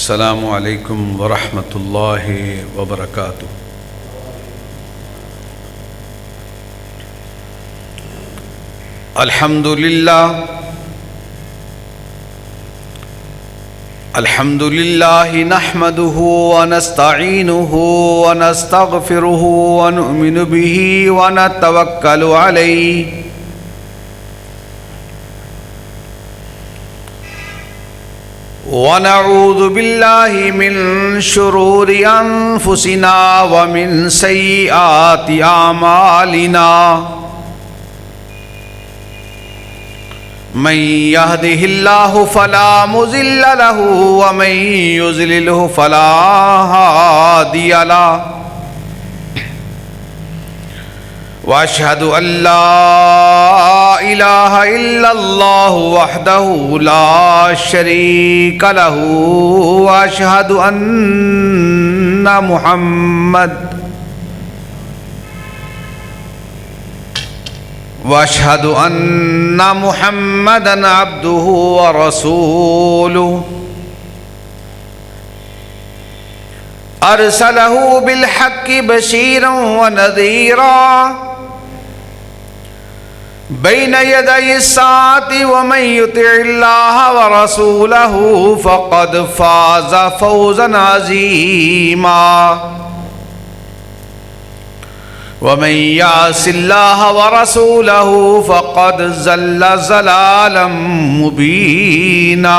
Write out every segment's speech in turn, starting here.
السلام علیکم ورحمۃ اللہ وبرکاتہ۔ الحمد للہ نحمده ونستعینه ونستغفره ونؤمن به ونتوکل علیہ ونعوذ باللہ من شرور انفسنا ومن سیئات اعمالنا من يهده الله فلا مضل له ومن يضلله فلا هادي له واشهد ان لا اله الا الله وحده لا شريك له واشهد ان محمدا عبده ورسوله ارسله بالحق بشيرا ونذيرا بين يدي الساعة ومن يطع الله ورسوله فقد فاز فوزا عظيما ومن يعص الله ورسوله فقد ضل ضلالا مبينا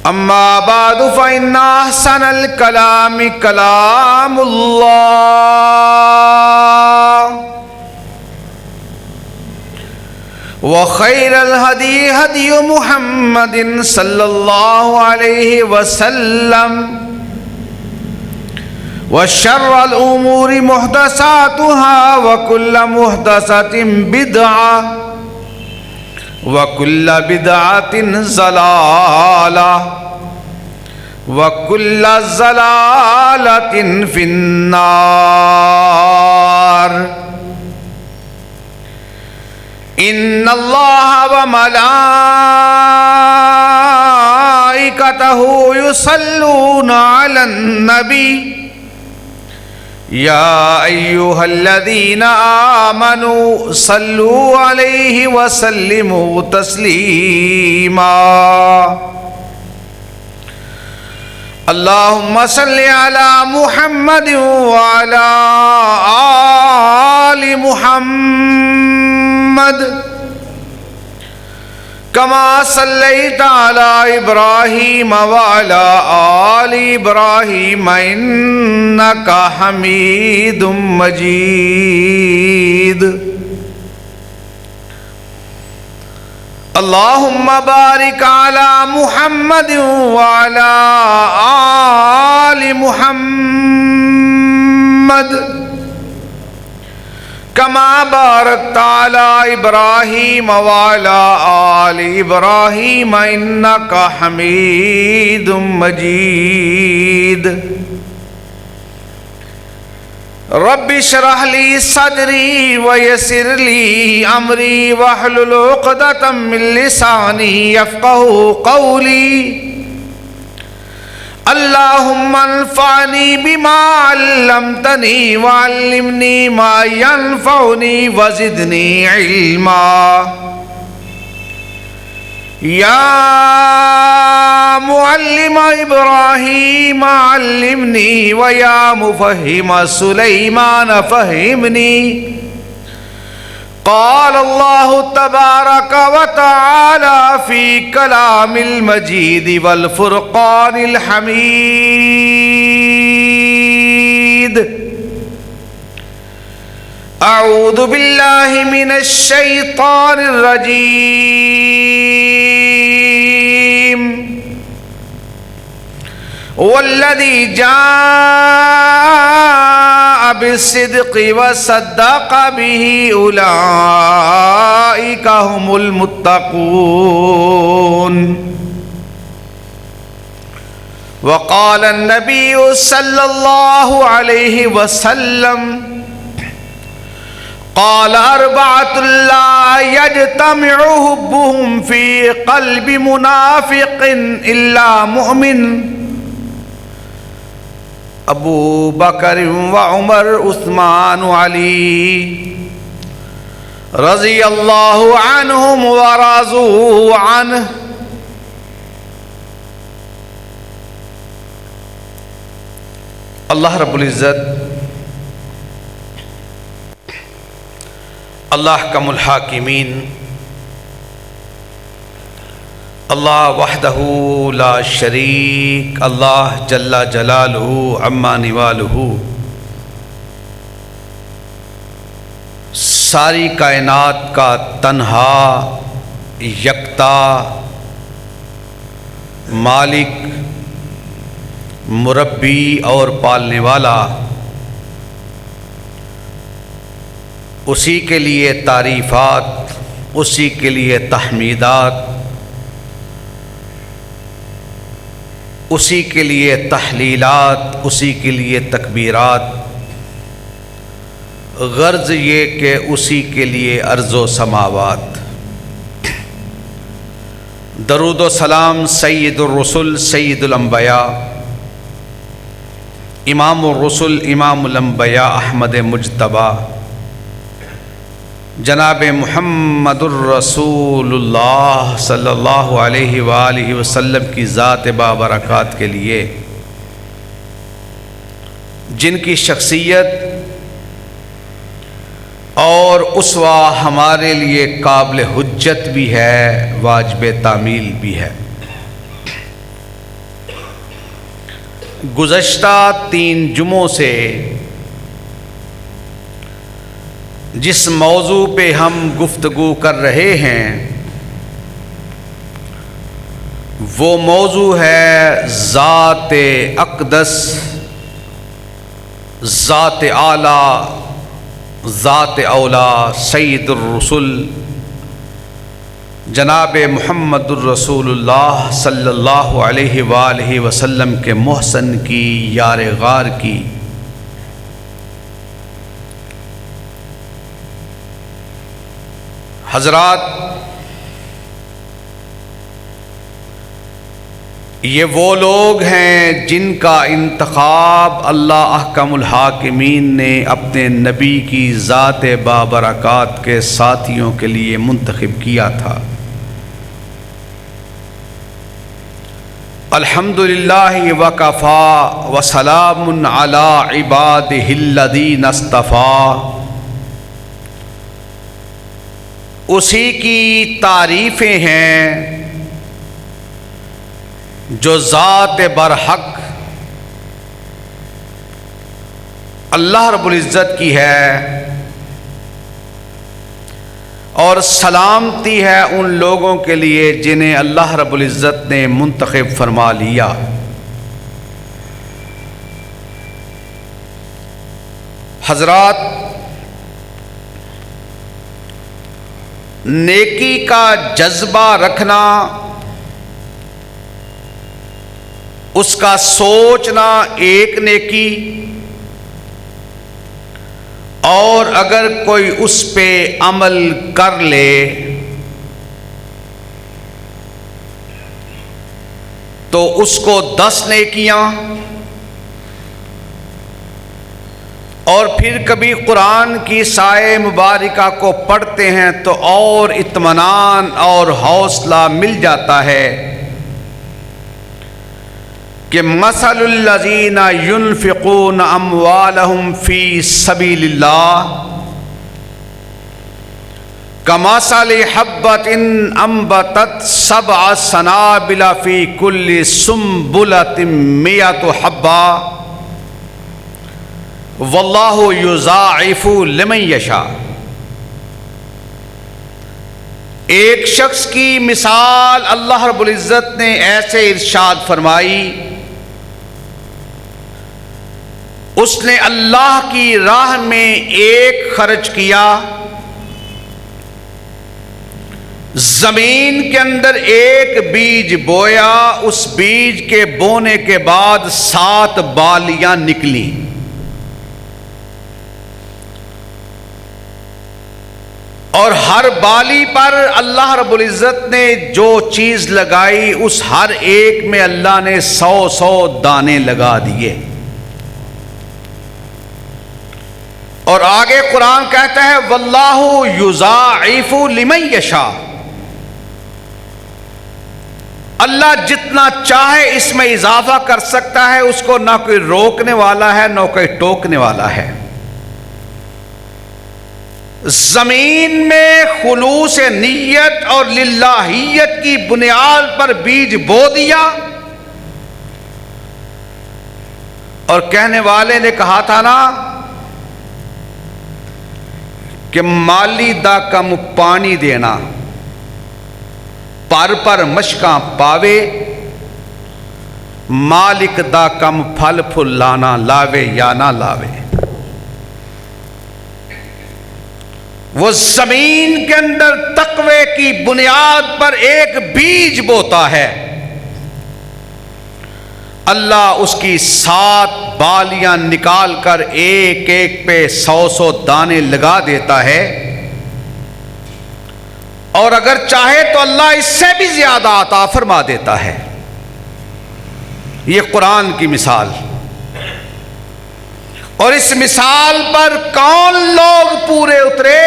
اما بعد فإن احسن الكلام كلام الله وخير الهدي هدي محمد صلى الله عليه وسلم وشر الأمور محدثاتها وكل محدثة بدعة وكل بدعة ضلالة وكل ضلالة في النار إن الله وملائكته يصلون على النبي يا أيها الذين آمنوا صلوا عليه وسلموا تسليما اللهم صل على محمد وعلى آل محمد كما صليت على إبراهيم وعلى آل إبراهيم إنك حميد مجيد اللهم بارك على محمد وعلى آل محمد كما باركت على إبراهيم وعلى آل إبراهيم إنك حميد مجيد رب اشرح لي صدري ويسر لي أمري واحلل عقدة من لساني يفقهوا قولي اللهم انفعني بما علمتني وعلمني ما ينفعني وزدني علما يا معلم إبراهيم علمني ويا مفهم سليمان فهمني قال الله تبارك وتعالى في كلام المجيد والفرقان الحميد أعوذ بالله من الشيطان الرجيم والذي جاء بالصدق وصدق به أولئك هم المتقون وقال النبي صلى الله عليه وسلم قال أربعة لا يجتمع حبهم في قلب منافق إلا مؤمن ابو بکر و عمر عثمان و علی رضی اللہ عنہم و رضوا عنہ. اللہ رب العزت اللہ احکم الحاکمین، اللہ وحدہ لا شریک، اللہ جل جلالہ عما نوالہ، ساری کائنات کا تنہا یکتا مالک، مربی اور پالنے والا، اسی کے لیے تعریفات، اسی کے لیے تحمیدات، اسی کے لیے تحلیلات، اسی کے لیے تکبیرات، غرض یہ کہ اسی کے لیے ارض و سماوات. درود و سلام سید الرسل سید الانبیاء امام الرسل امام الانبیاء احمد مجتبیٰ جناب محمد الرسول اللہ صلی اللہ علیہ وآلہ وسلم کی ذات بابرکات کے لیے، جن کی شخصیت اور اسوہ ہمارے لیے قابل حجت بھی ہے، واجب تعمیل بھی ہے. گزشتہ 3 جمعوں سے جس موضوع پہ ہم گفتگو کر رہے ہیں وہ موضوع ہے ذات اقدس، ذات اعلی، ذات اولا سید الرسل جناب محمد الرسول اللہ صلی اللہ علیہ وآلہ وسلم کے محسن کی، یار غار کی. حضرات، یہ وہ لوگ ہیں جن کا انتخاب اللہ احکم الحاکمین نے اپنے نبی کی ذات بابرکات کے ساتھیوں کے لیے منتخب کیا تھا. الحمدللہ وکفی وسلام علی عبادہ الذین اصطفی. اسی کی تعریفیں ہیں جو ذات برحق اللہ رب العزت کی ہے، اور سلامتی ہے ان لوگوں کے لیے جنہیں اللہ رب العزت نے منتخب فرما لیا. حضرات، نیکی کا جذبہ رکھنا، اس کا سوچنا ایک نیکی، اور اگر کوئی اس پہ عمل کر لے تو اس کو 10 نیکیاں، اور پھر کبھی قرآن کی سائے مبارکہ کو پڑھتے ہیں تو اور اطمینان اور حوصلہ مل جاتا ہے کہ مثل الذین ينفقون اموالهم فی سبیل اللہ کمثل حبۃ انبتت 7 سنابل فی کل سنبلۃ 100 حبۃ واللہ یضاعف لمن یشاء. ایک شخص کی مثال اللہ رب العزت نے ایسے ارشاد فرمائی، اس نے اللہ کی راہ میں ایک خرچ کیا، زمین کے اندر ایک بیج بویا، اس بیج کے بونے کے بعد 7 بالیاں نکلیں، اور ہر بالی پر اللہ رب العزت نے جو چیز لگائی اس ہر ایک میں اللہ نے 100 دانے لگا دیے. اور آگے قرآن کہتا ہے واللہ یضاعف لمن یشاء، اللہ جتنا چاہے اس میں اضافہ کر سکتا ہے، اس کو نہ کوئی روکنے والا ہے نہ کوئی ٹوکنے والا ہے. زمین میں خلوص نیت اور للہیت کی بنیاد پر بیج بو دیا، اور کہنے والے نے کہا تھا نا کہ مالی دا کم پانی دینا، پر مشکاں پاوے، مالک دا کم پھل پھل لانا، لاوے یا نہ لاوے. وہ زمین کے اندر تقوی کی بنیاد پر ایک بیج بوتا ہے، اللہ اس کی 7 بالیاں نکال کر ایک ایک پہ 100 دانے لگا دیتا ہے، اور اگر چاہے تو اللہ اس سے بھی زیادہ عطا فرما دیتا ہے. یہ قرآن کی مثال. اور اس مثال پر کون لوگ پورے اترے؟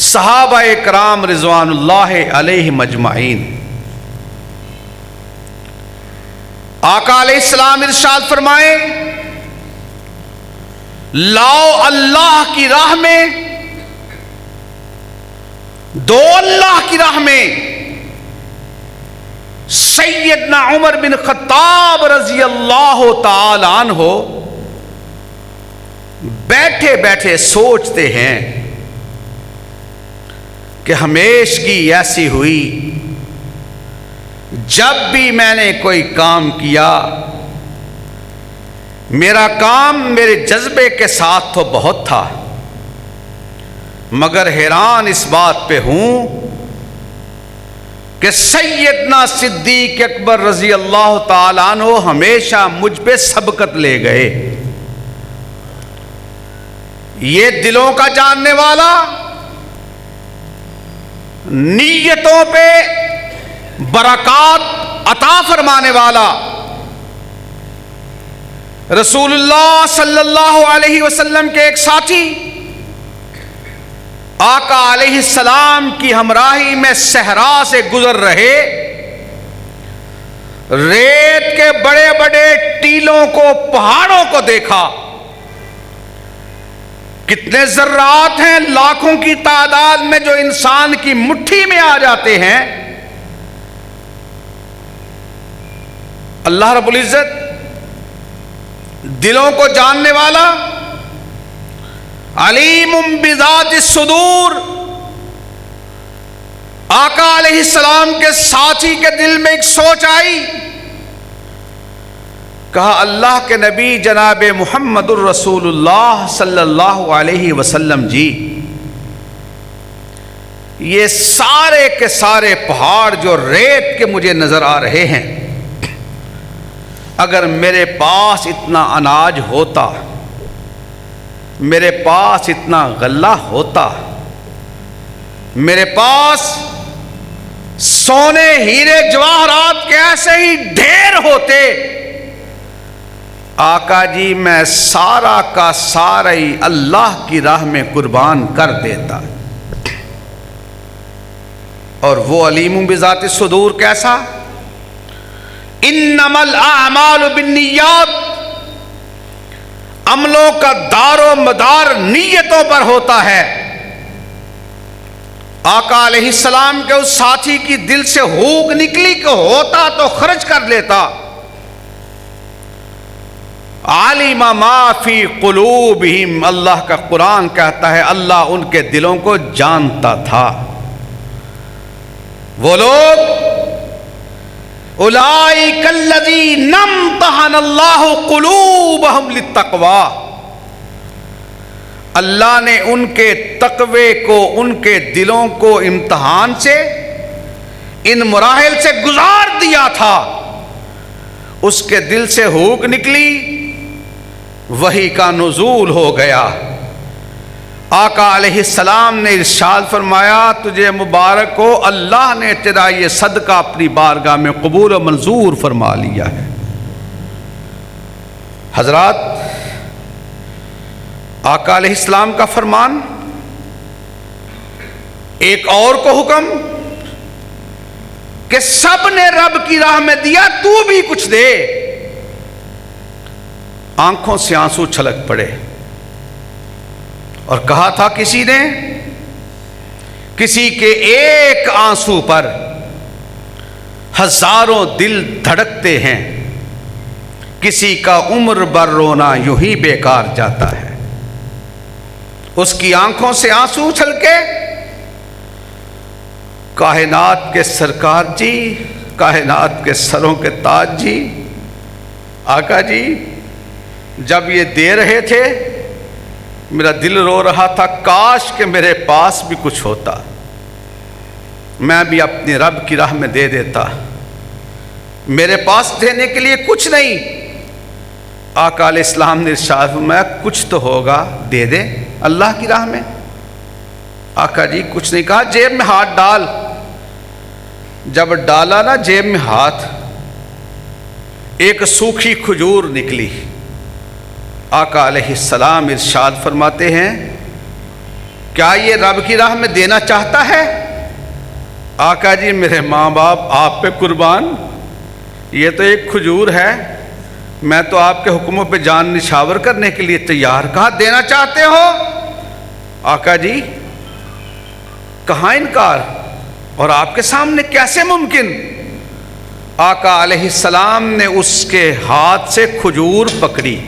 صحابہ کرام رضوان اللہ علیہم اجمعین. آقا علیہ السلام ارشاد فرمائے لاؤ اللہ کی راہ میں، دو اللہ کی راہ میں. سیدنا عمر بن خطاب رضی اللہ تعالی عنہ بیٹھے بیٹھے سوچتے ہیں کہ ہمیشگی ایسی ہوئی جب بھی میں نے کوئی کام کیا، میرا کام میرے جذبے کے ساتھ تو بہت تھا، مگر حیران اس بات پہ ہوں کہ سیدنا صدیق اکبر رضی اللہ تعالیٰ عنہ ہمیشہ مجھ پہ سبقت لے گئے. یہ دلوں کا جاننے والا، نیتوں پہ برکات عطا فرمانے والا، رسول اللہ صلی اللہ علیہ وسلم کے ایک ساتھی آقا علیہ السلام کی ہمراہی میں صحرا سے گزر رہے، ریت کے بڑے بڑے ٹیلوں کو، پہاڑوں کو دیکھا. کتنے ذرات ہیں، لاکھوں کی تعداد میں، جو انسان کی مٹھی میں آ جاتے ہیں. اللہ رب العزت دلوں کو جاننے والا، علیم بذات الصدور، آقا علیہ السلام کے ساتھی کے دل میں ایک سوچ آئی. کہا اللہ کے نبی جناب محمد الرسول اللہ صلی اللہ علیہ وسلم جی، یہ سارے کے سارے پہاڑ جو ریت کے مجھے نظر آ رہے ہیں، اگر میرے پاس اتنا اناج ہوتا، میرے پاس اتنا غلہ ہوتا، میرے پاس سونے ہیرے جواہرات کے ایسے ہی ڈھیر ہوتے، آقا جی میں سارا کا سارا ہی اللہ کی راہ میں قربان کر دیتا. اور وہ علیم بذات الصدور کیسا؟ انما الاعمال بالنیات، عملوں کا دار و مدار نیتوں پر ہوتا ہے. آقا علیہ السلام کے اس ساتھی کی دل سے ہوک نکلی کہ ہوتا تو خرچ کر لیتا. علم ما فی قلوبہم، اللہ کا قرآن کہتا ہے اللہ ان کے دلوں کو جانتا تھا. وہ لوگ اولئک الذین امتحن اللہ قلوبہم للتقوی، اللہ نے ان کے تقوی کو، ان کے دلوں کو امتحان سے، ان مراحل سے گزار دیا تھا. اس کے دل سے ہوک نکلی، وحی کا نزول ہو گیا. آقا علیہ السلام نے ارشاد فرمایا تجھے مبارک ہو، اللہ نے تیرا یہ صدقہ اپنی بارگاہ میں قبول و منظور فرما لیا ہے۔ حضرات، آقا علیہ السلام کا فرمان، ایک اور کو حکم کہ سب نے رب کی راہ میں دیا، تو بھی کچھ دے۔ آنکھوں سے آنسو چھلک پڑے اور کہا تھا کسی نے، کسی کے ایک آنسو پر ہزاروں دل دھڑکتے ہیں، کسی کا عمر بھر رونا یوں ہی بیکار جاتا ہے۔ اس کی آنکھوں سے آنسو چھلکے، کائنات کے سرکار جی، کائنات کے سروں کے تاج جی، آقا جی جب یہ دے رہے تھے میرا دل رو رہا تھا، کاش کہ میرے پاس بھی کچھ ہوتا، میں بھی اپنے رب کی راہ میں دے دیتا، میرے پاس دینے کے لیے کچھ نہیں۔ آقا علیہ السلام نے ارشاد فرمایا کچھ تو ہوگا، دے دے اللہ کی راہ میں۔ آقا جی کچھ نہیں کہا، جیب میں ہاتھ ڈال۔ جب ڈالا نا جیب میں ہاتھ، ایک سوکھی کھجور نکلی۔ آقا علیہ السلام ارشاد فرماتے ہیں کیا یہ رب کی راہ میں دینا چاہتا ہے؟ آقا جی میرے ماں باپ آپ پہ قربان، یہ تو ایک کھجور ہے، میں تو آپ کے حکموں پہ جان نشاور کرنے کے لیے تیار۔ کہا دینا چاہتے ہو؟ آقا جی کہاں انکار، اور آپ کے سامنے کیسے ممکن؟ آقا علیہ السلام نے اس کے ہاتھ سے کھجور پکڑی،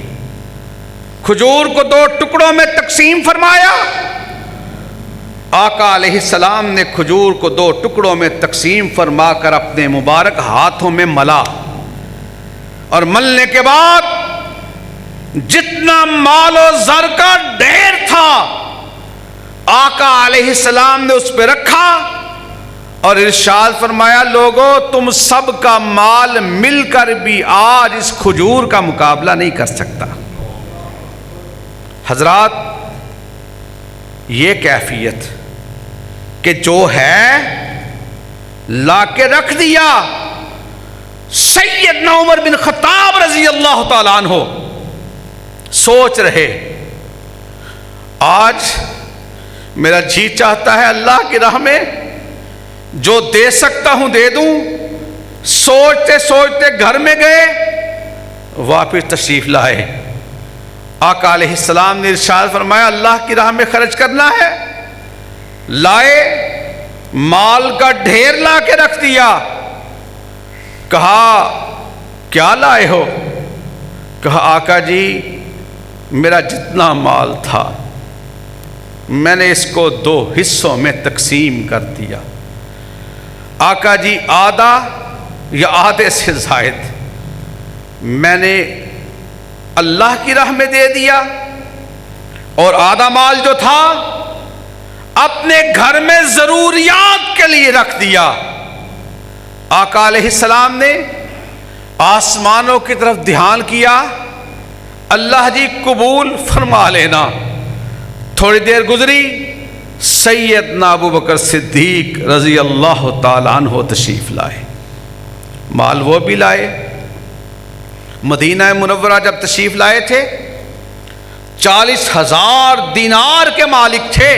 کھجور کو 2 ٹکڑوں میں تقسیم فرمایا۔ آقا علیہ السلام نے کھجور کو 2 ٹکڑوں میں تقسیم فرما کر اپنے مبارک ہاتھوں میں ملا، اور ملنے کے بعد جتنا مال و زر کا ڈھیر تھا آقا علیہ السلام نے اس پہ رکھا اور ارشاد فرمایا لوگو تم سب کا مال مل کر بھی آج اس کھجور کا مقابلہ نہیں کر سکتا۔ حضرات یہ کیفیت کہ جو ہے لا کے رکھ دیا، سیدنا عمر بن خطاب رضی اللہ تعالیٰ عنہ سوچ رہے آج میرا جی چاہتا ہے اللہ کی راہ میں جو دے سکتا ہوں دے دوں۔ سوچتے سوچتے گھر میں گئے، واپس تشریف لائے۔ آقا علیہ السلام نے ارشاد فرمایا اللہ کی راہ میں خرچ کرنا ہے، لائے، مال کا ڈھیر لا کے رکھ دیا۔ کہا کیا لائے ہو؟ کہا آقا جی میرا جتنا مال تھا میں نے اس کو 2 حصوں میں تقسیم کر دیا۔ آقا جی آدھا یا آدھے سے زائد میں نے اللہ کی راہ میں دے دیا، اور آدھا مال جو تھا اپنے گھر میں ضروریات کے لیے رکھ دیا۔ آقا علیہ السلام نے آسمانوں کی طرف دھیان کیا، اللہ جی قبول فرما لینا۔ تھوڑی دیر گزری، سیدنا ابو بکر صدیق رضی اللہ تعالیٰ عنہ تشریف لائے، مال وہ بھی لائے۔ مدینہ منورہ جب تشریف لائے تھے 40,000 دینار کے مالک تھے۔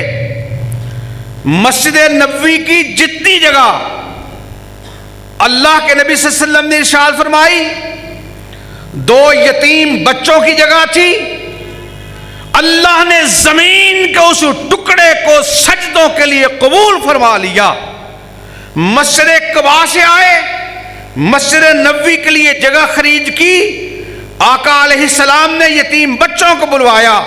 مسجد نبوی کی جتنی جگہ اللہ کے نبی صلی اللہ علیہ وسلم نے ارشاد فرمائی 2 یتیم بچوں کی جگہ تھی، اللہ نے زمین کے اس ٹکڑے کو سجدوں کے لیے قبول فرما لیا۔ مسجد قباء سے آئے، مسجد نبوی کے لیے جگہ خرید کی، آقا علیہ السلام نے یتیم بچوں کو بلوایا،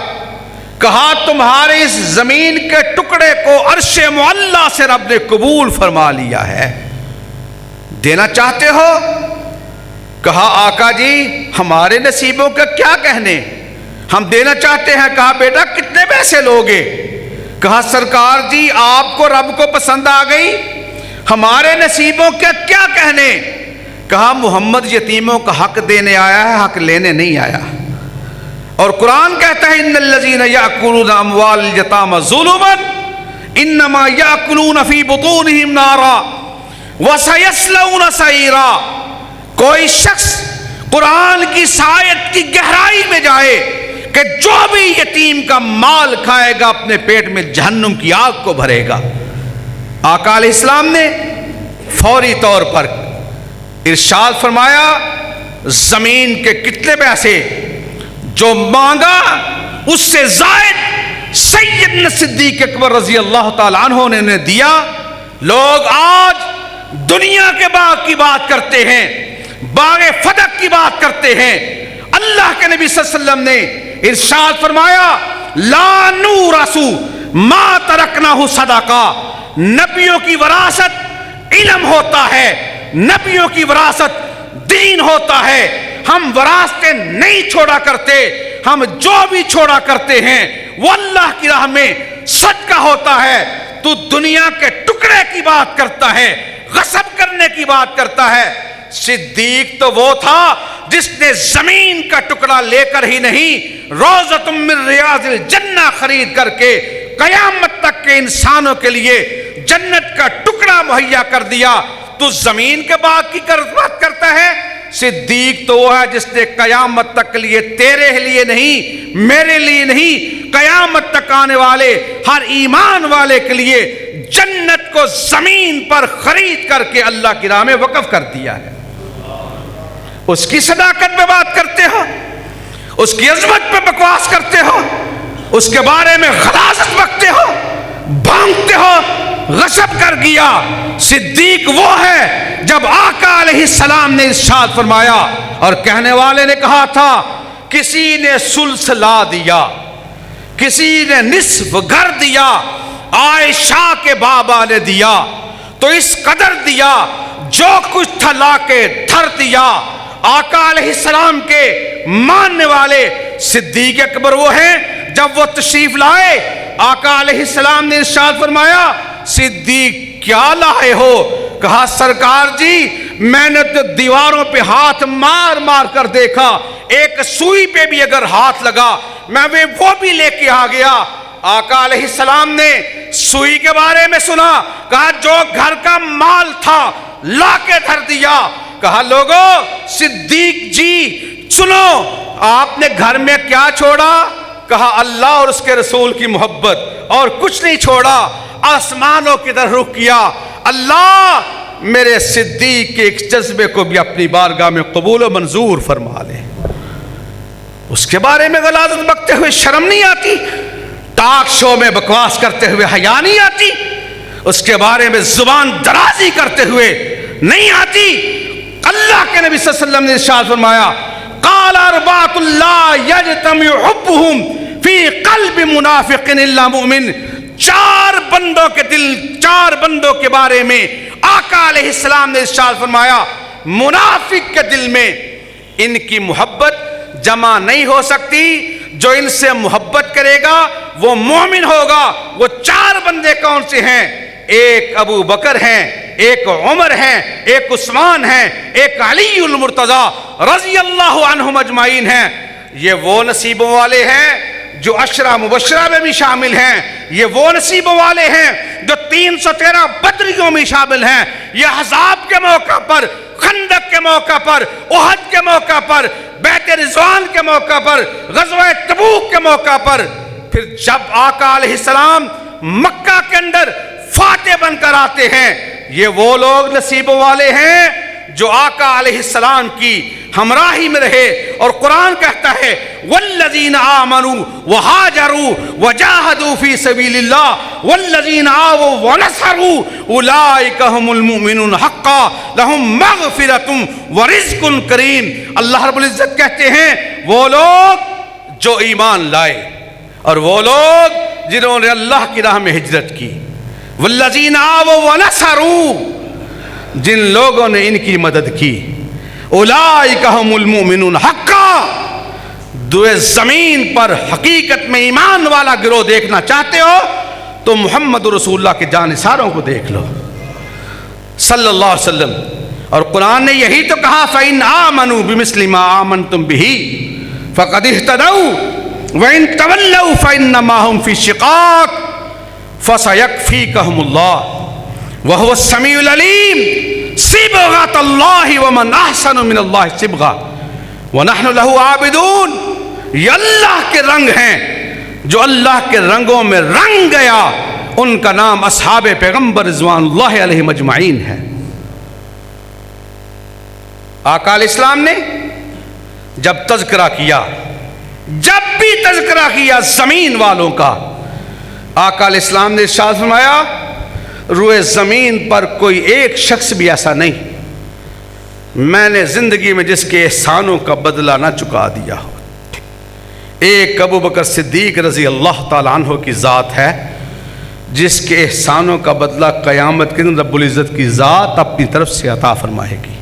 کہا تمہارے اس زمین کے ٹکڑے کو عرش معلیٰ سے رب نے قبول فرما لیا ہے، دینا چاہتے ہو؟ کہا آقا جی ہمارے نصیبوں کا کیا کہنے، ہم دینا چاہتے ہیں۔ کہا بیٹا کتنے پیسے لوگے؟ کہا سرکار جی آپ کو رب کو پسند آ گئی، ہمارے نصیبوں کا کیا کہنے؟ کہا محمد یتیموں کا حق دینے آیا ہے، حق لینے نہیں آیا۔ اور قرآن کہتا ہے ان الذین یاکلون اموال الیتامی ظلما انما یاکلون فی بطونہم نارا وسیصلون سعیرا۔ کوئی شخص قرآن کی آیت کی گہرائی میں جائے کہ جو بھی یتیم کا مال کھائے گا اپنے پیٹ میں جہنم کی آگ کو بھرے گا۔ آقا علیہ السلام نے فوری طور پر ارشاد فرمایا زمین کے کتنے پیسے جو مانگا اس سے زائد سیدنا صدیق اکبر رضی اللہ تعالیٰ عنہ نے انہیں دیا۔ لوگ آج دنیا کے باغ کی بات کرتے ہیں، باغ فتح کی بات کرتے ہیں۔ اللہ کے نبی صلی اللہ علیہ وسلم نے ارشاد فرمایا لا نورث ما ترکنہ صدقہ۔ نبیوں کی وراثت علم ہوتا ہے، نبیوں کی وراثت دین ہوتا ہے۔ ہم وراثتیں نہیں چھوڑا کرتے، ہم جو بھی چھوڑا کرتے ہیں وہ اللہ کی راہ میں صدقہ ہوتا ہے۔ تو دنیا کے ٹکڑے کی بات کرتا ہے، غصب کرنے کی بات کرتا ہے۔ صدیق تو وہ تھا جس نے زمین کا ٹکڑا لے کر ہی نہیں روضۃ من ریاض الجنہ خرید کر کے قیامت تک کے انسانوں کے لیے جنت کا ٹکڑا مہیا کر دیا۔ تو زمین کے باغ کی بات کرتا ہے؟ صدیق تو وہ ہے جس نے قیامت تک کے لیے، تیرے لیے نہیں، میرے لیے نہیں، قیامت تک آنے والے ہر ایمان والے کے لیے جنت کو زمین پر خرید کر کے اللہ کی راہ میں وقف کر دیا ہے۔ اس کی صداقت پہ بات کرتے ہو، اس کی عظمت پہ بکواس کرتے ہو، اس کے بارے میں غلاظت بکتے ہو، بھانگتے ہو، غصب کر گیا۔ صدیق وہ ہے جب آقا علیہ السلام نے ارشاد فرمایا اور کہنے والے نے کہا تھا کسی نے ثلث لا دیا، کسی نے نصف گھر دیا، عائشہ کے بابا نے دیا تو اس قدر دیا، جو کچھ تھا لا کے دھر دیا۔ آقا علیہ السلام کے ماننے والے صدیق اکبر وہ ہیں جب وہ تشریف لائے آقا علیہ السلام نے ارشاد فرمایا صدیق کیا لائے ہو؟ کہا سرکار جی میں نے تو دیواروں پہ ہاتھ مار مار کر دیکھا، ایک سوئی پہ بھی اگر ہاتھ لگا میں وہ بھی لے کے آ گیا۔ آقا علیہ السلام نے سوئی کے بارے میں سنا، کہا جو گھر کا مال تھا لا کے دھر دیا۔ کہا لوگو صدیق جی سنو آپ نے گھر میں کیا چھوڑا؟ کہا اللہ اور اس کے رسول کی محبت، اور کچھ نہیں چھوڑا۔ آسمانوں کی طرف رخ کیا، اللہ میرے صدیق کے ایک جذبے کو بھی اپنی بارگاہ میں قبول و منظور فرما لے۔ اس کے بارے میں غلاظت بکتے ہوئے شرم نہیں آتی؟ ٹاک شو میں بکواس کرتے ہوئے حیا نہیں آتی؟ اس کے بارے میں زبان درازی کرتے ہوئے نہیں آتی؟ اللہ کے نبی صلی اللہ علیہ وسلم نے ارشاد فرمایا قال اربعۃ لا یجتمع حبهم فی قلب منافق الا مؤمن۔ چار بندوں کے بارے میں آقا علیہ السلام نے ارشاد فرمایا منافق کے دل میں ان کی محبت جمع نہیں ہو سکتی، جو ان سے محبت کرے گا وہ مومن ہوگا۔ وہ چار بندے کون سے ہیں؟ ایک ابو بکر ہیں، ایک عمر ہیں، ایک عثمان ہیں، ایک علی المرتضی رضی اللہ عنہم اجمعین ہیں۔ یہ وہ نصیبوں والے ہیں جو عشرہ مبشرہ میں بھی شامل ہیں، یہ وہ نصیبوں والے ہیں جو 313 بدریوں میں شامل ہیں۔ یہ احزاب کے موقع پر، خندق کے موقع پر، احد کے موقع پر، بیت رضوان کے موقع پر، غزوہ تبوک کے موقع پر، پھر جب آقا علیہ السلام مکہ کے اندر فاتح بن کر آتے ہیں، یہ وہ لوگ نصیبوں والے ہیں جو آقا علیہ السلام کی ہمراہی میں رہے۔ اور قرآن کہتا ہے والذین آمنوا وہاجروا وجاہدوا فی سبیل اللہ والذین آووا ونصروا اولئک هم المؤمنون حقا لهم مغفرۃ ورزق کریم۔ اللہ رب العزت کہتے ہیں وہ لوگ جو ایمان لائے اور وہ لوگ جنہوں نے اللہ کی راہ میں ہجرت کی، والذین آووا ونصروا، جن لوگوں نے ان کی مدد کی، اولئک هم المؤمنون حقا۔ دوئے زمین پر حقیقت میں ایمان والا گروہ دیکھنا چاہتے ہو تو محمد رسول اللہ کے جانثاروں کو دیکھ لو صلی اللہ علیہ وسلم۔ اور قرآن نے یہی تو کہا فَإِنْ آمَنُوا بِمِثْلِ مَا آمَنْتُمْ بِهِ فقد اهتدوا وإن تولوا فإنما هم في شقاق فسيكفيكهم الله وهو السميع العليم صبغة الله ومن أحسن من الله صبغة ونحن له عابدون. یہ اللہ کے رنگ ہیں، جو اللہ کے رنگوں میں رنگ گیا ان کا نام اصحاب پیغمبر رضوان اللہ علیہ مجمعین ہے. آقا علیہ السلام نے جب تذکرہ کیا، جب بھی تذکرہ کیا زمین والوں کا، آقا علیہ السلام نے ارشاد فرمایا روئے زمین پر کوئی ایک شخص بھی ایسا نہیں میں نے زندگی میں جس کے احسانوں کا بدلہ نہ چکا دیا ہو. ایک ابو بکر صدیق رضی اللہ تعالیٰ عنہ کی ذات ہے جس کے احسانوں کا بدلہ قیامت کے دن رب العزت کی ذات اپنی طرف سے عطا فرمائے گی.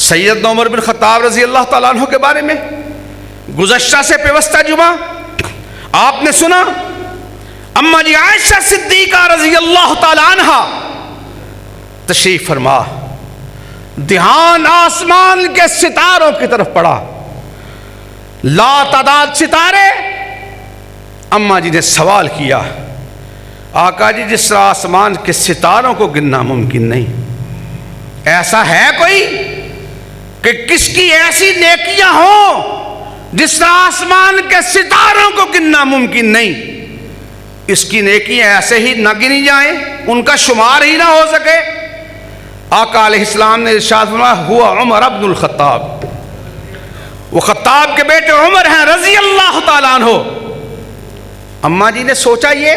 سیدنا عمر بن خطاب رضی اللہ تعالیٰ عنہ کے بارے میں گزشتہ سے پیوستہ جمعہ آپ نے سنا اما جی عائشہ صدیقہ رضی اللہ تعالیٰ عنہ تشریف فرما، دھیان آسمان کے ستاروں کی طرف پڑا، لا تعداد ستارے. اما جی نے سوال کیا آقا جی جس طرح آسمان کے ستاروں کو گننا ممکن نہیں، ایسا ہے کوئی کہ کس کی ایسی نیکیاں ہوں جس طرح آسمان کے ستاروں کو گننا ممکن نہیں، اس کی نیکیاں ایسے ہی نہ گنی جائیں، ان کا شمار ہی نہ ہو سکے. آقا علیہ السلام نے ارشاد فرمایا ہوا عمر ابن الخطاب، وہ خطاب کے بیٹے عمر ہیں رضی اللہ تعالیٰ عنہ. اما جی نے سوچا یہ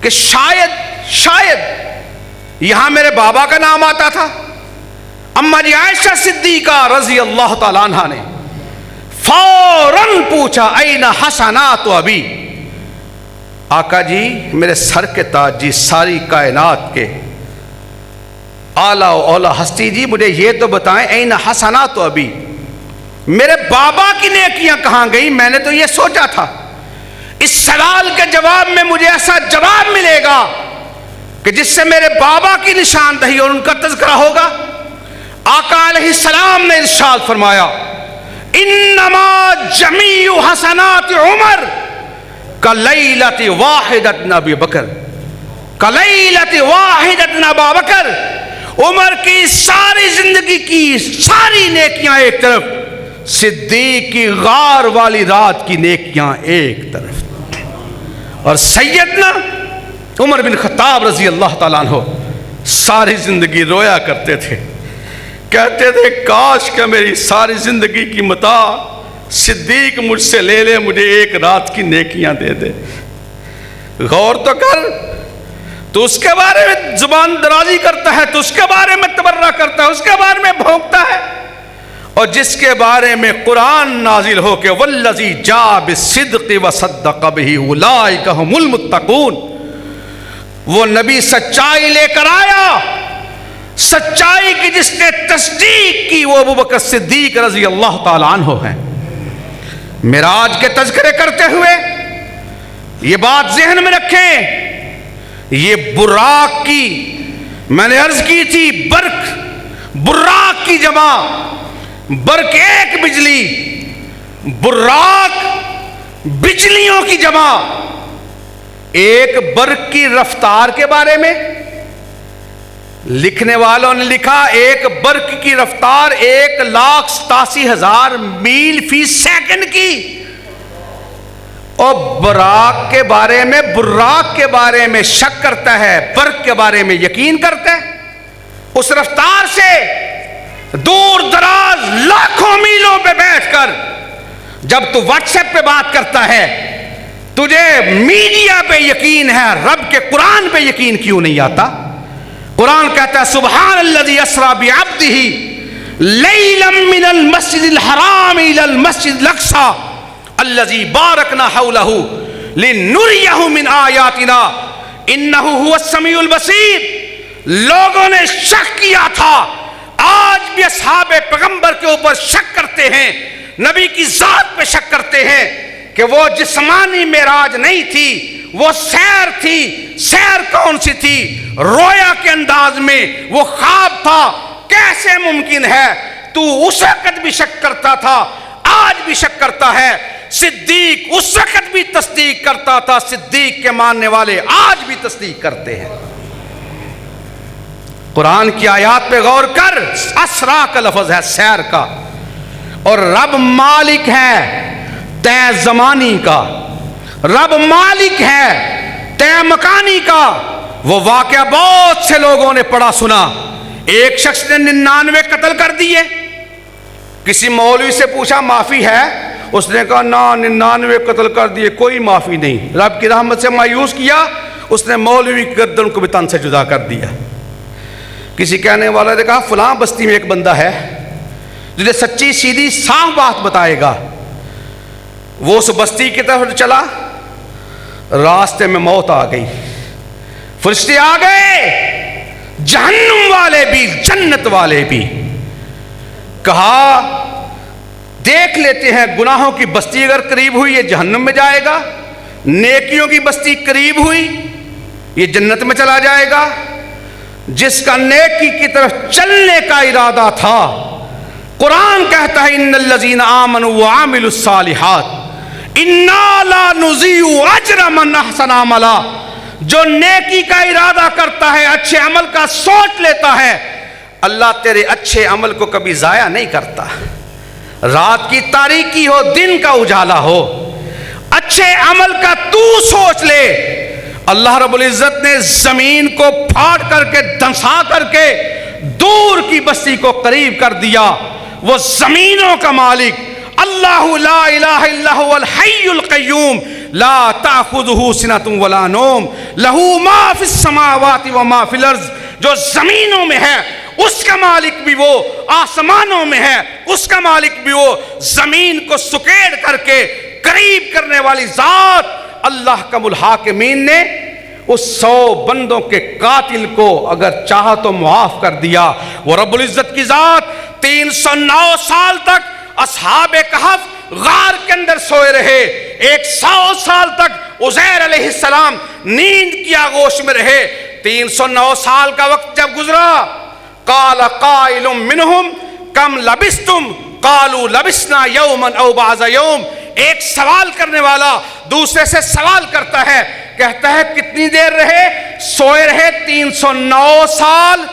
کہ شاید یہاں میرے بابا کا نام آتا تھا. اما جی عائشہ صدیقہ رضی اللہ تعالیٰ عنہ نے فوراً پوچھا این حسنات ابی. آقا جی میرے سر کے تاج جی، ساری کائنات کے اعلیٰ و اولیٰ ہستی جی، مجھے یہ تو بتائیں این حسنات ابی، میرے بابا کی نیکیاں کہاں گئی؟ میں نے تو یہ سوچا تھا اس سوال کے جواب میں مجھے ایسا جواب ملے گا کہ جس سے میرے بابا کی نشاندہی اور ان کا تذکرہ ہوگا. آقا علیہ السلام نے ارشاد فرمایا انما جمیع حسنات عمر کلیلۃ واحدۃ ابی بکر، کلیلۃ واحدۃ ابا بکر. عمر کی ساری زندگی کی ساری نیکیاں ایک طرف، صدیق کی غار والی رات کی نیکیاں ایک طرف. اور سیدنا عمر بن خطاب رضی اللہ تعالیٰ عنہ ساری زندگی رویا کرتے تھے، کہتے تھے کاش کہ میری ساری زندگی کی متاع صدیق مجھ سے لے لے، مجھے ایک رات کی نیکیاں دے دے. غور تو کر، تو اس کے بارے میں زبان درازی کرتا ہے، تو اس کے بارے میں تبرہ کرتا ہے، اس کے بارے میں بھونکتا ہے، اور جس کے بارے میں قرآن نازل ہو کہ والذی جاء بالصدق وصدق به اولئک هم المتقون، وہ نبی سچائی لے کر آیا، سچائی کی جس نے تصدیق کی وہ ابوبکر صدیق رضی اللہ تعالیٰ عنہ ہیں. معراج کے تذکرے کرتے ہوئے یہ بات ذہن میں رکھیں، یہ براق کی میں نے عرض کی تھی، براق کی جمع، برق ایک بجلی، براق بجلیوں کی جمع. ایک برق کی رفتار کے بارے میں لکھنے والوں نے لکھا ایک برق کی رفتار 1,87,000 میل فی سیکنڈ کی. اور براق کے بارے میں، براق کے بارے میں شک کرتا ہے، برق کے بارے میں یقین کرتا ہے. اس رفتار سے دور دراز لاکھوں میلوں پہ بیٹھ کر جب تو واٹس ایپ پہ بات کرتا ہے، تجھے میڈیا پہ یقین ہے، رب کے قرآن پہ یقین کیوں نہیں آتا؟ قرآن کہتا ہے سبحان الذی اسریٰ بعبدہ لیلا من المسجد الحرام الی المسجد الاقصی الذی بارکنا حولہ لنریہ من آیاتنا انہ هو السمیع البصیر. لوگوں نے شک کیا تھا، آج بھی اصحاب پیغمبر کے اوپر شک کرتے ہیں، نبی کی ذات پہ شک کرتے ہیں کہ وہ جسمانی معراج نہیں تھی، وہ سیر تھی. سیر کون سی تھی؟ رویا کے انداز میں، وہ خواب تھا. کیسے ممکن ہے؟ تو اس وقت بھی شک کرتا تھا، آج بھی شک کرتا ہے، صدیق اس وقت بھی تصدیق کرتا تھا، صدیق کے ماننے والے آج بھی تصدیق کرتے ہیں۔ قرآن کی آیات پہ غور کر، اسرا کا لفظ ہے سیر کا، اور رب مالک ہے طے زمانی کا، رب مالک ہے طے مکانی کا۔ وہ واقعہ بہت سے لوگوں نے پڑھا سنا۔ ایک شخص نے 99 قتل کر دیے، کسی مولوی سے پوچھا معافی ہے؟ اس نے کہا نا 99 قتل کر دیے، کوئی معافی نہیں۔ رب کی رحمت سے مایوس کیا، اس نے مولوی کی گردن کو بھی تن سے جدا کر دیا۔ کسی کہنے والے نے کہا فلاں بستی میں ایک بندہ ہے جسے سچی سیدھی صاف بات بتائے گا۔ وہ اس بستی کی طرف چلا، راستے میں موت آ گئی، فرشتے آ گئے، جہنم والے بھی جنت والے بھی۔ کہا دیکھ لیتے ہیں، گناہوں کی بستی اگر قریب ہوئی یہ جہنم میں جائے گا، نیکیوں کی بستی قریب ہوئی یہ جنت میں چلا جائے گا۔ جس کا نیکی کی طرف چلنے کا ارادہ تھا، قرآن کہتا ہے ان الذین آمنوا وعملوا الصالحات انا لا نضیع اجر من احسن عملا۔ جو نیکی کا ارادہ کرتا ہے، اچھے عمل کا سوچ لیتا ہے، اللہ تیرے اچھے عمل کو کبھی ضائع نہیں کرتا۔ رات کی تاریکی ہو، دن کا اجالا ہو، اچھے عمل کا تو سوچ لے۔ اللہ رب العزت نے زمین کو پھاڑ کر کے دھنسا کر کے دور کی بستی کو قریب کر دیا۔ وہ زمینوں کا مالک اللہ لا الہ الا هو الحی القیوم لا تأخذہ سنۃ ولا نوم لہ ما فی السماوات وما فی الارض۔ جو زمینوں میں ہے اس کا مالک بھی وہ، آسمانوں میں ہے اس کا مالک بھی وہ۔ زمین کو سکیڑ کر کے قریب کرنے والی ذات اللہ کا الحاکمین نے اس 100 بندوں کے قاتل کو اگر چاہا تو معاف کر دیا۔ وہ رب العزت کی ذات 309 سال تک اصحاب کہف غار کے اندر سوئے رہے، 100 سال تک عزیر علیہ السلام نیند کی آغوش میں رہے۔ 309 سال کا وقت جب گزرا، قال قائل منہم کم لبستم قالوا لبسنا یوما او بعض یوم۔ ایک سوال کرنے والا دوسرے سے سوال کرتا ہے، کہتا ہے کتنی دیر رہے؟ سوئے رہے 309 سال۔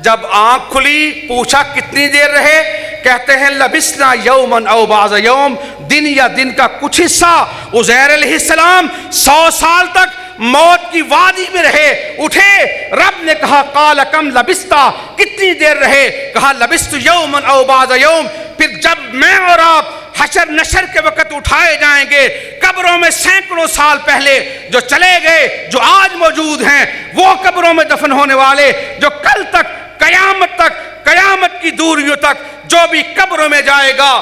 جب آنکھ کھلی پوچھا کتنی دیر رہے؟ کہتے ہیں لبسنا یومن او بعض یوم، دن یا دن کا کچھ حصہ۔ عزیر علیہ السلام 100 سال تک موت کی وادی میں رہے، اٹھے، رب نے کہا قال کم لبستا، کتنی دیر رہے؟ کہا لبست یومن او بعض یوم۔ پھر جب میں اور آپ حشر نشر کے وقت اٹھائے جائیں گے، قبروں میں سینکڑوں سال پہلے جو چلے گئے، جو آج موجود ہیں، وہ قبروں میں دفن ہونے والے جو کل تک قیامت کی دوریوں تک جو بھی قبروں میں جائے گا،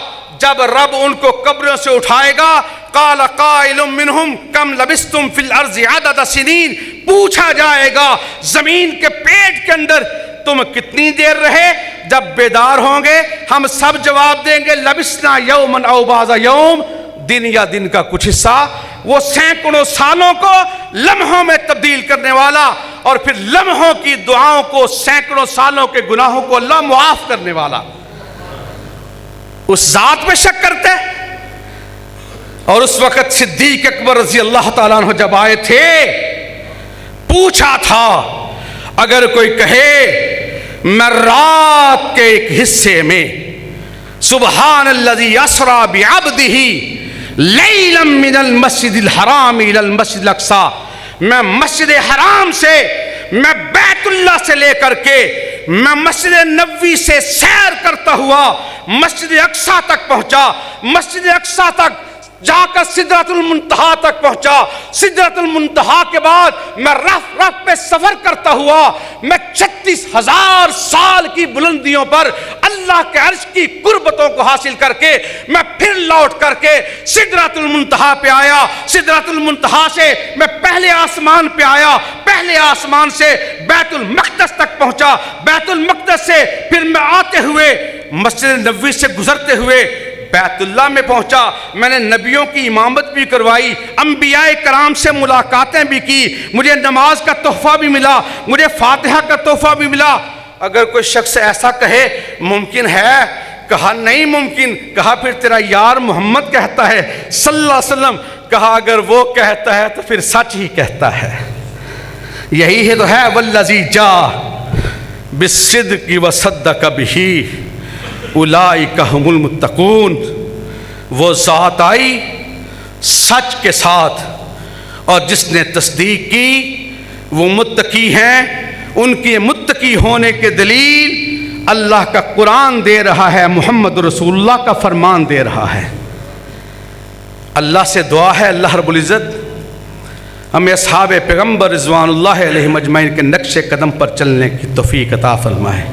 جب رب ان کو قبروں سے اٹھائے گا، قال قائل منہم کم لبستم فی الارض عدد سنین، پوچھا جائے گا زمین کے پیٹ کے اندر تم کتنی دیر رہے؟ جب بیدار ہوں گے ہم سب جواب دیں گے لبسنا یومن او بعض یوم، دن یا دن کا کچھ حصہ۔ وہ سینکڑوں سالوں کو لمحوں میں تبدیل کرنے والا، اور پھر لمحوں کی دعاؤں کو، سینکڑوں سالوں کے گناہوں کو اللہ معاف کرنے والا، اس ذات پہ شک کرتے۔ اور اس وقت صدیق اکبر رضی اللہ تعالیٰ عنہ جب آئے تھے، پوچھا تھا اگر کوئی کہے میں رات کے ایک حصے میں سبحان الذی اسری بعبدہ لیلا من المسجد الحرام الى المسجد الاقصی، میں مسجد حرام سے، میں بیت اللہ سے لے کر کے، میں مسجد نبوی سے سیر کرتا ہوا مسجد اقصی تک پہنچا، مسجد اقصی تک جا کر سدرۃ المنتہا تک پہنچا، سدرۃ المنتہا کے بعد میں رف رف پہ سفر کرتا ہوا، میں 36,000 سال کی بلندیوں پر اللہ کے عرش کی قربتوں کو حاصل کر کے میں پھر لوٹ کر کے سدرۃ المنتہا پہ آیا، سدرۃ المنتہا سے میں پہلے آسمان پہ آیا، پہلے آسمان سے بیت المقدس تک پہنچا، بیت المقدس سے پھر میں آتے ہوئے مسجد نبوی سے گزرتے ہوئے بیت اللہ میں پہنچا۔ میں نے نبیوں کی امامت بھی کروائی، انبیاء کرام سے ملاقاتیں بھی کی، مجھے نماز کا تحفہ بھی ملا، مجھے فاتحہ کا تحفہ بھی ملا۔ اگر کوئی شخص ایسا کہے ممکن ہے کہا نہیں ممکن. کہا پھر تیرا یار محمد کہتا ہے صلی اللہ علیہ وسلم. کہا اگر وہ کہتا ہے تو پھر سچ ہی کہتا ہے. یہی ہے تو ہے والذی جاء بالصدق وصدق بہ اولئک ھم المتقون. وہ ذات آئی سچ کے ساتھ اور جس نے تصدیق کی وہ متقی ہیں. ان کے متقی ہونے کے دلیل اللہ کا قرآن دے رہا ہے, محمد رسول اللہ کا فرمان دے رہا ہے. اللہ سے دعا ہے اللہ رب العزت ہمیں اصحاب پیغمبر رضوان اللہ علیہ مجمعین کے نقش قدم پر چلنے کی توفیق عطا فرمائے.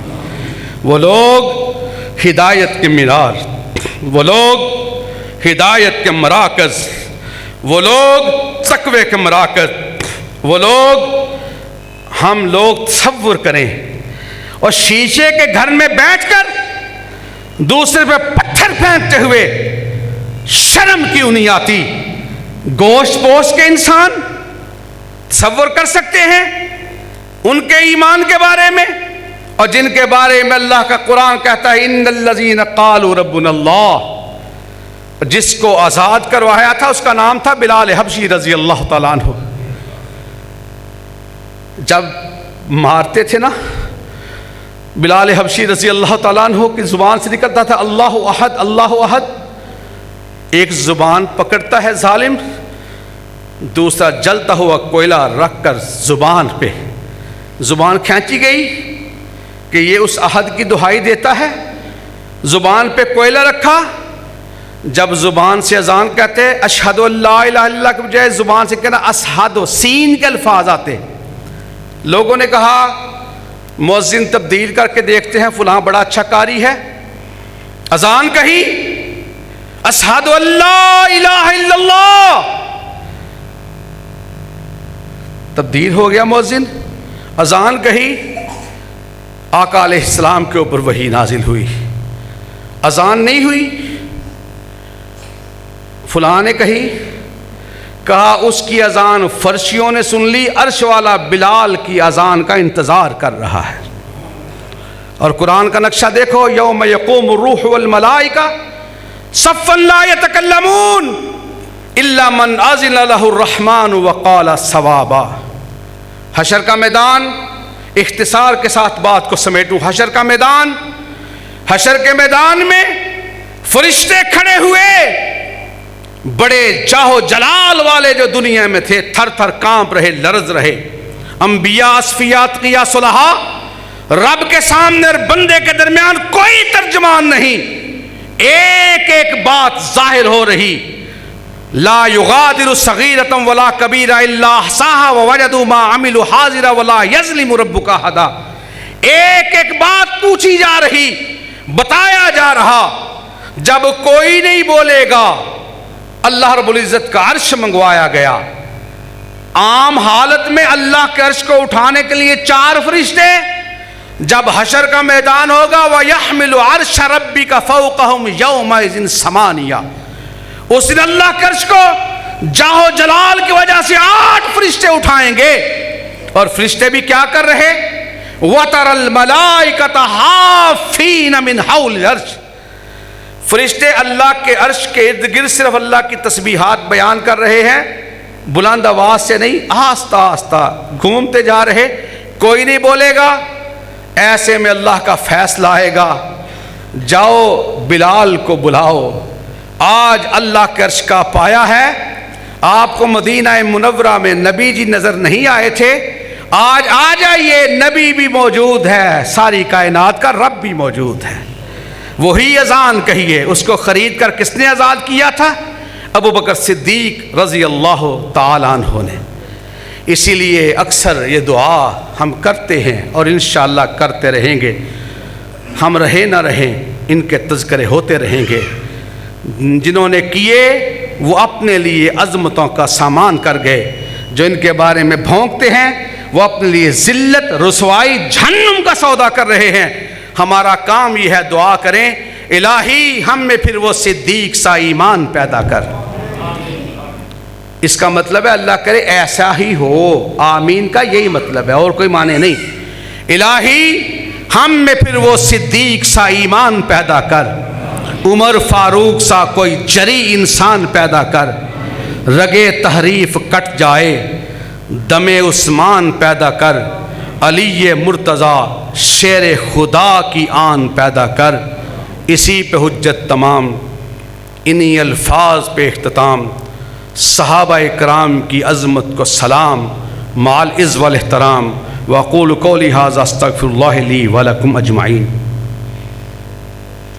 وہ لوگ ہدایت کے مینار, وہ لوگ ہدایت کے مراکز, وہ لوگ تقوی کے مراکز, وہ لوگ ہم لوگ تصور کریں اور شیشے کے گھر میں بیٹھ کر دوسرے پہ پتھر پھینکتے ہوئے شرم کیوں نہیں آتی؟ گوشت پوش کے انسان تصور کر سکتے ہیں ان کے ایمان کے بارے میں, اور جن کے بارے میں اللہ کا قرآن کہتا ہے ان الذین قالوا ربنا اللہ. جس کو آزاد کروایا تھا اس کا نام تھا بلال حبشی رضی اللہ تعالیٰ عنہ. جب مارتے تھے نا بلال حبشی رضی اللہ تعالیٰ عنہ کی زبان سے نکلتا تھا اللہ احد اللہ احد. ایک زبان پکڑتا ہے ظالم, دوسرا جلتا ہوا کوئلہ رکھ کر زبان پہ, زبان کھینچی گئی کہ یہ اس احد کی دہائی دیتا ہے, زبان پہ کوئلہ رکھا. جب زبان سے اذان کہتے اشہد ان لا الہ الا اللہ کے بجائے زبان سے کہنا اشہد و سین کے الفاظ آتے. لوگوں نے کہا مؤذن تبدیل کر کے دیکھتے ہیں فلاں بڑا اچھا قاری ہے, اذان کہی اشہد ان لا الہ الا اللہ, تبدیل ہو گیا مؤذن. اذان کہی آقا علیہ السلام کے اوپر وحی نازل ہوئی, اذان نہیں ہوئی. فلاں نے کہا اس کی اذان فرشیوں نے سن لی, عرش والا بلال کی اذان کا انتظار کر رہا ہے. اور قرآن کا نقشہ دیکھو یوم یقوم الروح والملائکہ صفا لا یتکلمون الا من اذن له الرحمن وقال صوابا. حشر کا میدان, اختصار کے ساتھ بات کو سمیٹوں. حشر کا میدان, حشر کے میدان میں فرشتے کھڑے ہوئے, بڑے جاہو جلال والے جو دنیا میں تھے, تھر تھر کانپ رہے, لرز رہے. انبیاء, اصفیاء, اتقیاء, صلحاء, رب کے سامنے اور بندے کے درمیان کوئی ترجمان نہیں, ایک ایک بات ظاہر ہو رہی. لا یغادر صغیرۃ ولا کبیرہ الا احصاها ووجدوا ما عملوا حاضرا ولا یظلم ربک احدا. ایک ایک بات پوچھی جا رہی, بتایا جا رہا. جب کوئی نہیں بولے گا اللہ رب العزت کا عرش منگوایا گیا. عام حالت میں اللہ کے عرش کو اٹھانے کے لیے 4 فرشتے, جب حشر کا میدان ہوگا وَيَحْمِلُ عَرْشَ رَبِّكَ فَوْقَهُمْ يَوْمَئِذٍ ثَمَانِيَةٌ, اس دن اللہ کے عرش کو جاہو جلال کی وجہ سے 8 فرشتے اٹھائیں گے. اور فرشتے بھی کیا کر رہے؟ وَتَرَى الْمَلَائِكَةَ حَافِّينَ مِنْ حَوْلِ الْعَرْشِ. فرشتے اللہ کے عرش کے ارد گرد صرف اللہ کی تسبیحات بیان کر رہے ہیں, بلند آواز سے نہیں, آہستہ آہستہ گھومتے جا رہے. کوئی نہیں بولے گا. ایسے میں اللہ کا فیصلہ آئے گا, جاؤ بلال کو بلاؤ, آج اللہ کے عرش کا پایا ہے. آپ کو مدینہ منورہ میں نبی جی نظر نہیں آئے تھے, آج آ جائیے, نبی بھی موجود ہے, ساری کائنات کا رب بھی موجود ہے. وہی اذان کہیے, اس کو خرید کر کس نے آزاد کیا تھا؟ ابو بکر صدیق رضی اللہ تعالیٰ عنہ نے. اسی لیے اکثر یہ دعا ہم کرتے ہیں اور انشاءاللہ کرتے رہیں گے. ہم رہیں نہ رہیں ان کے تذکرے ہوتے رہیں گے. جنہوں نے کیے وہ اپنے لیے عظمتوں کا سامان کر گئے, جو ان کے بارے میں بھونکتے ہیں وہ اپنے لیے ذلت, رسوائی, جہنم کا سودا کر رہے ہیں. ہمارا کام یہ ہے دعا کریں الہی ہم میں پھر وہ صدیق سا ایمان پیدا کر. اس کا مطلب ہے اللہ کرے ایسا ہی ہو, آمین کا یہی مطلب ہے, اور کوئی معنی نہیں. الہی ہم میں پھر وہ صدیق سا ایمان پیدا کر، عمر فاروق سا کوئی جری انسان پیدا کر، رگے تحریف کٹ جائے دم عثمان پیدا کر، علی مرتضیٰ شیر خدا کی آن پیدا کر، اسی پہ حجت تمام، انہی الفاظ پہ اختتام، صحابہ کرام کی عظمت کو سلام، مع العز والاحترام، واقول قولی ھذا استغفر اللہ لی ولکم اجمعین۔